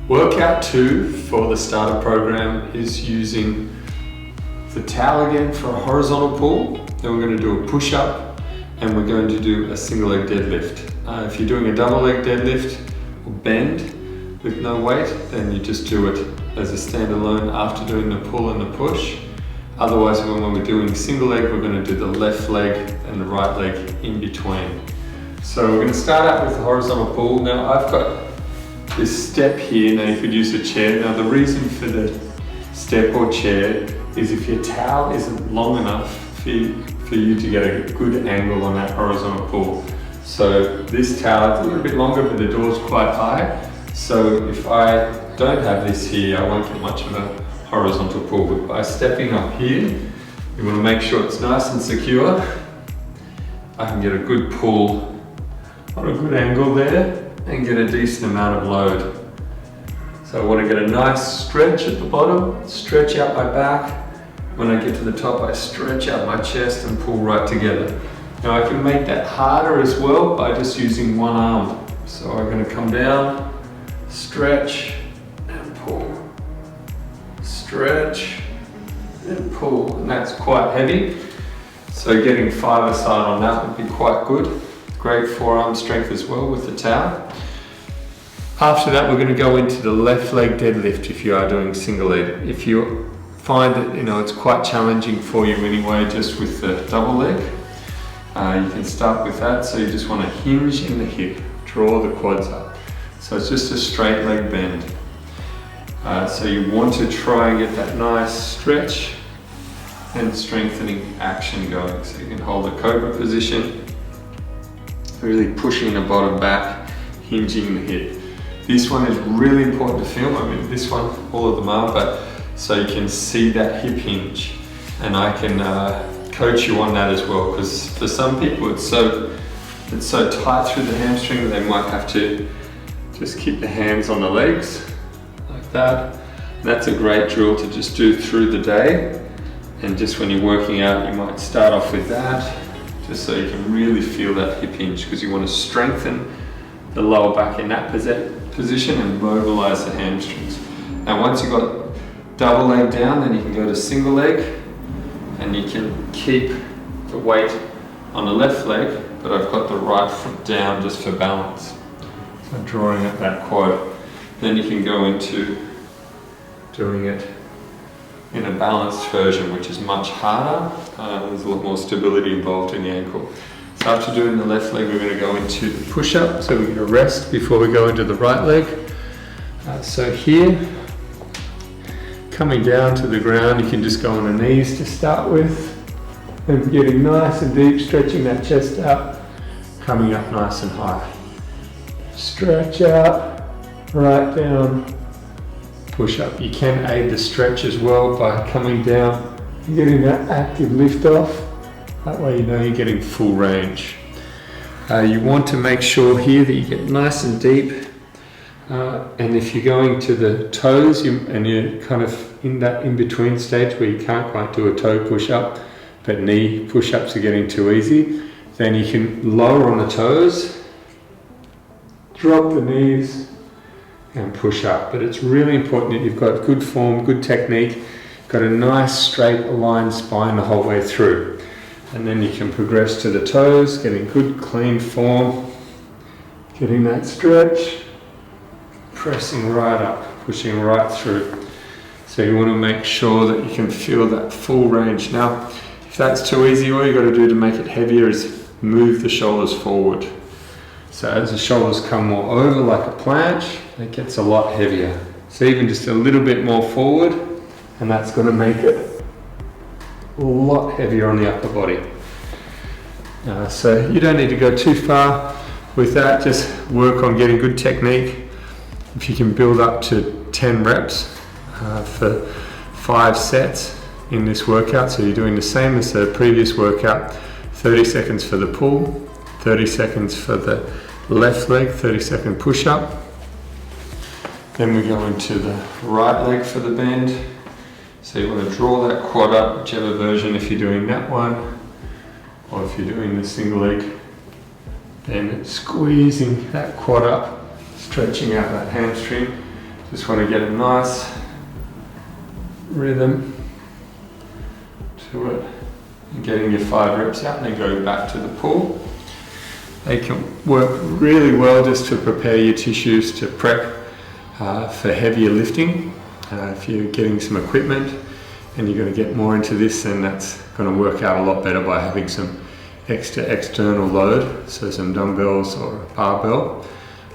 Workout 2 for the starter program is using the towel again for a horizontal pull. Then we're going to do a push-up and we're going to do a single leg deadlift. If you're doing a double leg deadlift or bend with no weight, then you just do it as a standalone after doing the pull and the push. Otherwise, when we're doing single leg, we're going to do the left leg and the right leg in between. So we're going to start out with the horizontal pull. Now I've got this step here. Now you could use a chair. Now the reason for the step or chair is if your towel isn't long enough for you to get a good angle on that horizontal pull. So this towel is a little bit longer, but the door's quite high. So if I don't have this here, I won't get much of a horizontal pull. But by stepping up here, you want to make sure it's nice and secure. I can get a good pull on a good angle there and get a decent amount of load. So I want to get a nice stretch at the bottom, stretch out my back. When I get to the top, I stretch out my chest and pull right together. Now I can make that harder as well by just using one arm. So I'm going to come down, stretch and pull, stretch and pull, and that's quite heavy. So getting 5-a-side on that would be quite good. Great forearm strength as well with the towel. After that, we're going to go into the left leg deadlift if you are doing single leg. If you find that it's quite challenging for you anyway, just with the double leg, you can start with that. So you just want to hinge in the hip, draw the quads up. So it's just a straight leg bend. So you want to try and get that nice stretch and strengthening action going. So you can hold the cobra position, really pushing the bottom back, hinging the hip. This one is really important to film. I mean, this one, all of them are, but so you can see that hip hinge, and I can coach you on that as well, because for some people it's so tight through the hamstring that they might have to just keep the hands on the legs like that. And that's a great drill to just do through the day, and just when you're working out, you might start off with that, just so you can really feel that hip hinge, because you want to strengthen the lower back in that position and mobilize the hamstrings. Now once you've got double leg down, then you can go to single leg, and you can keep the weight on the left leg, but I've got the right foot down just for balance. So drawing up that quad. Then you can go into doing it in a balanced version, which is much harder. There's a lot more stability involved in the ankle. So after doing the left leg, we're going to go into the push-up. So we're going to rest before we go into the right leg. So here, coming down to the ground, you can just go on the knees to start with. And getting nice and deep, stretching that chest out, coming up nice and high. Stretch out, right down, push up. You can aid the stretch as well by coming down and getting that active lift off. That way you're getting full range. You want to make sure here that you get nice and deep. And if you're going to the toes and you're kind of in that in-between stage where you can't quite do a toe push-up, but knee push-ups are getting too easy, then you can lower on the toes, drop the knees and push up. But it's really important that you've got good form, good technique, got a nice straight aligned spine the whole way through. And then you can progress to the toes, getting good clean form, getting that stretch, pressing right up, pushing right through. So you want to make sure that you can feel that full range. Now, if that's too easy, all you've got to do to make it heavier is move the shoulders forward. So as the shoulders come more over like a planche, it gets a lot heavier. So even just a little bit more forward, and that's going to make it a lot heavier on the upper body. So you don't need to go too far with that, just work on getting good technique. If you can build up to 10 reps for 5 sets in this workout, so you're doing the same as the previous workout, 30 seconds for the pull, 30 seconds for the left leg, 30-second push-up. Then we go into the right leg for the bend. So you want to draw that quad up, whichever version, if you're doing that one, or if you're doing the single leg, then squeezing that quad up, stretching out that hamstring. Just want to get a nice rhythm to it, and getting your 5 reps out, and then go back to the pull. They can work really well just to prepare your tissues to prep for heavier lifting. If you're getting some equipment and you're going to get more into this, then that's going to work out a lot better by having some extra external load, so some dumbbells or a barbell.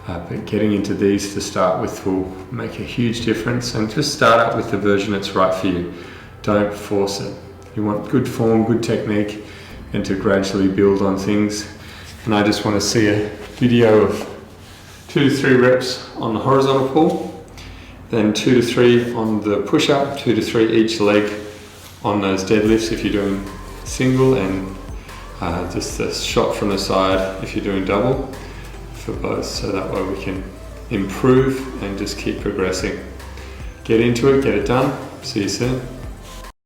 But getting into these to start with will make a huge difference, and just start out with the version that's right for you. Don't force it. You want good form, good technique, and to gradually build on things. And I just want to see a video of 2 to 3 reps on the horizontal pull, then 2 to 3 on the push-up, 2 to 3 each leg on those deadlifts if you're doing single, and just a shot from the side if you're doing double for both, so that way we can improve and just keep progressing. Get into it, get it done. See you soon.